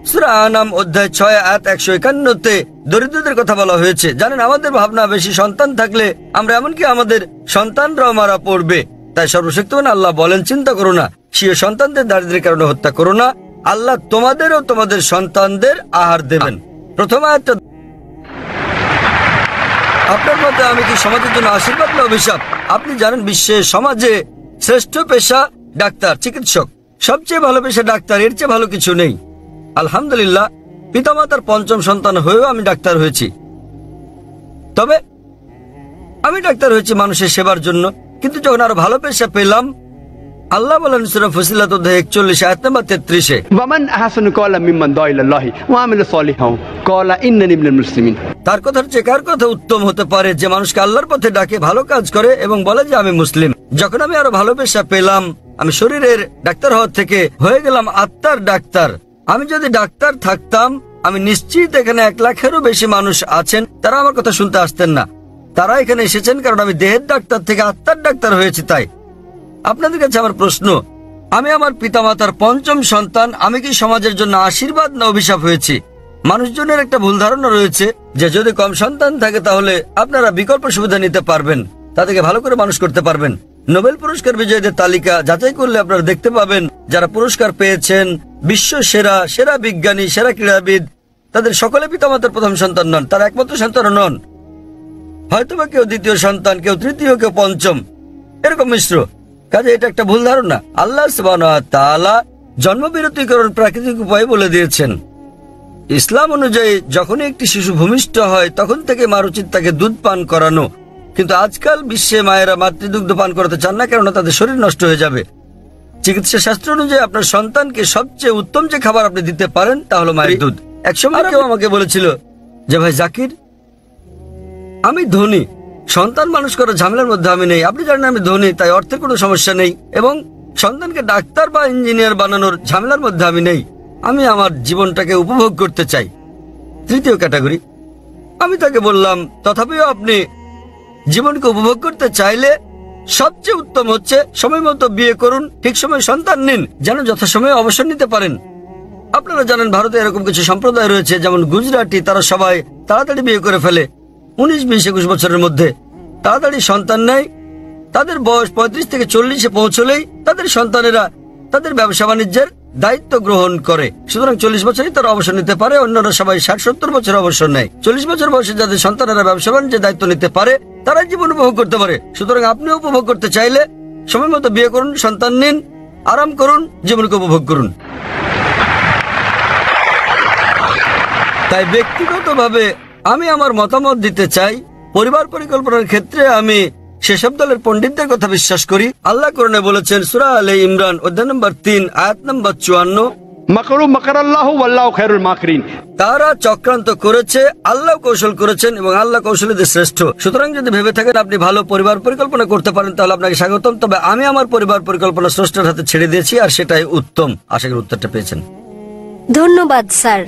সূরা আনাম অধ্যায় 6 আয়াত 151-তে দরিদ্রদের কথা বলা হয়েছে। জানেন আমাদের ভাবনা বেশি সন্তান থাকলে আমরা এমনকি আমাদের সন্তানরাও মারা পড়বে। তাই সর্বশক্তিমান আল্লাহ বলেন চিন্তা করো না, স্বীয় সন্তানদের দারিদ্র্যের কারণে হত্যা করো না, আল্লাহ তোমাদের ও তোমাদের সন্তানদের আহার দেবেন। প্রথম আয়াতটা আপনার মতে আমি কি সমাজের জন্য আশীর্বাদ না অভিশাপ? আপনি জানেন বিশ্বের সমাজে শ্রেষ্ঠ পেশা ডাক্তার, চিকিৎসক। সবচেয়ে ভালো পেশা ডাক্তার, এর চেয়ে ভালো কিছু নেই। আলহামদুলিল্লাহ, পিতামাতার পঞ্চম সন্তান হয়েও আমি ডাক্তার হয়েছি। তবে আমি ডাক্তার হয়েছি মানুষের সেবার জন্য। কিন্তু যখন আরো ভালো পেশা পেলাম, আল্লাহ বলেন সূরা ফুসিলাত অধ্যায় 41 আয়াত নাম্বার 33-এ, ومن أحسن قولا ممن دعا إلى الله وعمل صالحا قال إنني من المسلمين। তার কথার চেয়ে কার কথা উত্তম হতে পারে যে মানুষকে আল্লাহর পথে ডাকে, ভালো কাজ করে এবং বলে যে আমি মুসলিম। যখন আমি আরো ভালো পেশা পেলাম, আমি শরীরের ডাক্তার হওয়ার থেকে হয়ে গেলাম আত্মার ডাক্তার। আমি যদি ডাক্তার থাকতাম, আমি নিশ্চিত এখানে 1 লাখেরও বেশি মানুষ আছেন, তারা আমার কথা শুনতে আসতেন না। তারা এখানে এসেছেন কারণ আমি দেহের ডাক্তার থেকে আত্মার ডাক্তার হয়েছি। তাই আপনাদের কাছে আমার প্রশ্ন, আমি আমার পিতামাতার পঞ্চম সন্তান, আমি কি সমাজের জন্য আশীর্বাদ না অভিশাপ হয়েছি? মানুষজনের একটা ভুল ধারণা রয়েছে যে যদি কম সন্তান থাকে তাহলে আপনারা বিকল্প সুবিধা নিতে পারবেন, তাদেরকে ভালো করে মানুষ করতে পারবেন। নোবেল পুরস্কার বিজয়ীদের তালিকা যাচাই করলে আপনারা দেখতে পাবেন যারা পুরস্কার পেয়েছেন, বিশ্ব সেরা সেরা বিজ্ঞানী, সেরা ক্রীড়াবিদ, তাদের সকলে পিতামাতার প্রথম সন্তান নন, তারা একমাত্র সন্তান নন। হয়তোবা কেউ দ্বিতীয় সন্তান, কেউ তৃতীয়, কেউ পঞ্চম, এরকম মিশ্র। কাজে এটা একটা ভুল ধারণা। আল্লাহ সুবহানাহু ওয়া তাআলা জন্মবিরতিকরণ প্রাকৃতিক উপায় বলে দিয়েছেন। ইসলাম অনুযায়ী যখনই একটি শিশু ভূমিষ্ঠ হয় তখন থেকে মার উচিত তাকে দুধ পান করানো। কিন্তু আজকাল বিশ্বে মায়েরা মাতৃদুগ্ধ পান করাতে চান না, কেননা তাদের শরীর নষ্ট হয়ে যাবে। চিকিৎসা শাস্ত্র অনুযায়ী আপনার সন্তানকে সবচেয়ে উত্তম যে খাবার আপনি দিতে পারেন তা হলো মায়ের দুধ। একসময় কেউ আমাকে বলেছিল যে ভাই জাকির, আমি ধনী, সন্তান মানুষ করার ঝামেলার মধ্যে আমি নেই। আপনি জানেন আমি ধনী, তাই অর্থের কোনো সমস্যা নেই এবং সন্তানকে ডাক্তার বা ইঞ্জিনিয়ার বানানোর ঝামেলার মধ্যে আমি নেই। আমি আমার জীবনটাকে উপভোগ করতে চাই। তৃতীয় ক্যাটাগরি। আমি তাকে বললাম, তথাপিও আপনি জীবনকে উপভোগ করতে চাইলে সবচেয়ে উত্তম হচ্ছে সময় মতো বিয়ে করুন, ঠিক সময় সন্তান নিন, যেন যথাসময়ে অবসর নিতে পারেন। আপনারা জানেন ভারতে এরকম কিছু সম্প্রদায় রয়েছে, যেমন গুজরাটি, তারা সবাই তাড়াতাড়ি বিয়ে করে ফেলে। 19, 20, 21 বছরের মধ্যে তাড়াতাড়ি সন্তান নেয়। তাদের বয়স 35 থেকে 40-এ পৌঁছলেই তাদের সন্তানেরা তাদের ব্যবসা বাণিজ্যের দায়িত্ব গ্রহণ করে। সুতরাং 40 বছরই তারা অবসর নিতে পারে, অন্যরা সবাই 60-70 বছর অবসর নেয়। 40 বছর বয়সে যাদের সন্তানেরা ব্যবসা বাণিজ্যের দায়িত্ব নিতে পারে তারাই জীবন উপভোগ করতে পারে। সুতরাং আপনিও উপভোগ করতে চাইলে সময় মতো বিয়ে করুন, সন্তান নিন, আরাম করুন, জীবনকে উপভোগ করুন। তাই ব্যক্তিগতভাবে আমি আমার মতামত দিতে চাই। পরিবার পরিকল্পনার ক্ষেত্রে আমি সেসব দলের পণ্ডিতদের কথা বিশ্বাস করি। আল্লাহ কোরআনে বলেছেন সূরা আলে ইমরান অধ্যায় নম্বর 3 আয়াত নম্বর 54, মাকরু মাকারাল্লাহু ওয়াল্লাহু খায়রুল মাকিরিন। তারা চক্রান্ত করেছে, আল্লাহ কৌশল করেছেন এবং আল্লাহ কৌশলীদের শ্রেষ্ঠ। সুতরাং যদি ভেবে থাকেন আপনি ভালো পরিবার পরিকল্পনা করতে পারেন তাহলে আপনাকে স্বাগতম। তবে আমি আমার পরিবার পরিকল্পনা স্রষ্টার হাতে ছেড়ে দিয়েছি আর সেটাই উত্তম। আশা করি উত্তরটা পেয়েছেন। ধন্যবাদ স্যার।